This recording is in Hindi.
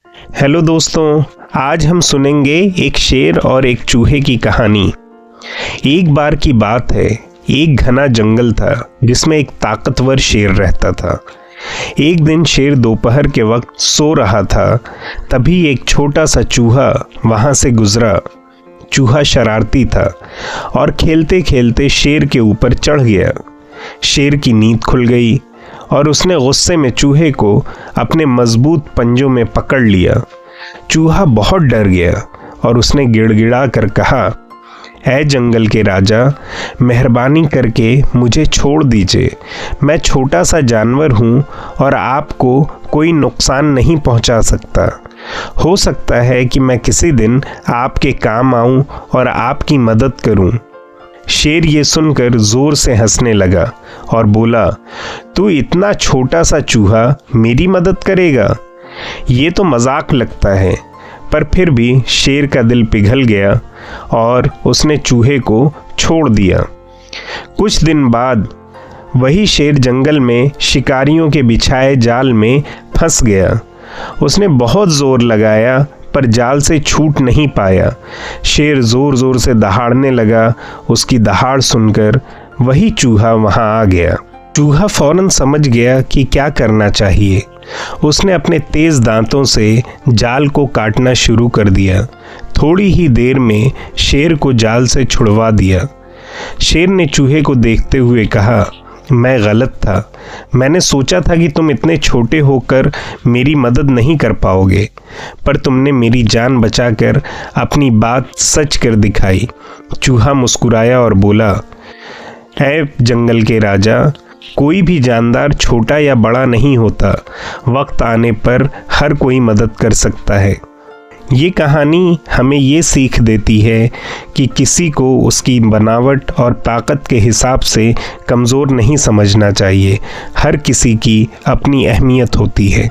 हेलो दोस्तों, आज हम सुनेंगे एक शेर और एक चूहे की कहानी। एक बार की बात है, एक घना जंगल था जिसमें एक ताकतवर शेर रहता था। एक दिन शेर दोपहर के वक्त सो रहा था, तभी एक छोटा सा चूहा वहां से गुजरा। चूहा शरारती था और खेलते खेलते शेर के ऊपर चढ़ गया। शेर की नींद खुल गई और उसने गुस्से में चूहे को अपने मजबूत पंजों में पकड़ लिया। चूहा बहुत डर गया और उसने गिड़गिड़ा कर कहा, ऐ जंगल के राजा, मेहरबानी करके मुझे छोड़ दीजिए। मैं छोटा सा जानवर हूँ और आपको कोई नुकसान नहीं पहुँचा सकता। हो सकता है कि मैं किसी दिन आपके काम आऊँ और आपकी मदद करूँ। शेर ये सुनकर जोर से हंसने लगा और बोला, तू इतना छोटा सा चूहा मेरी मदद करेगा? ये तो मजाक लगता है। पर फिर भी शेर का दिल पिघल गया और उसने चूहे को छोड़ दिया। कुछ दिन बाद वही शेर जंगल में शिकारियों के बिछाए जाल में फंस गया। उसने बहुत जोर लगाया पर जाल से छूट नहीं पाया। शेर जोर जोर से दहाड़ने लगा। उसकी दहाड़ सुनकर वही चूहा वहां आ गया। चूहा फौरन समझ गया कि क्या करना चाहिए। उसने अपने तेज दांतों से जाल को काटना शुरू कर दिया। थोड़ी ही देर में शेर को जाल से छुड़वा दिया। शेर ने चूहे को देखते हुए कहा, मैं गलत था। मैंने सोचा था कि तुम इतने छोटे होकर मेरी मदद नहीं कर पाओगे, पर तुमने मेरी जान बचाकर अपनी बात सच कर दिखाई। चूहा मुस्कुराया और बोला, ऐ जंगल के राजा, कोई भी जानदार छोटा या बड़ा नहीं होता। वक्त आने पर हर कोई मदद कर सकता है। ये कहानी हमें ये सीख देती है कि किसी को उसकी बनावट और ताकत के हिसाब से कमज़ोर नहीं समझना चाहिए। हर किसी की अपनी अहमियत होती है।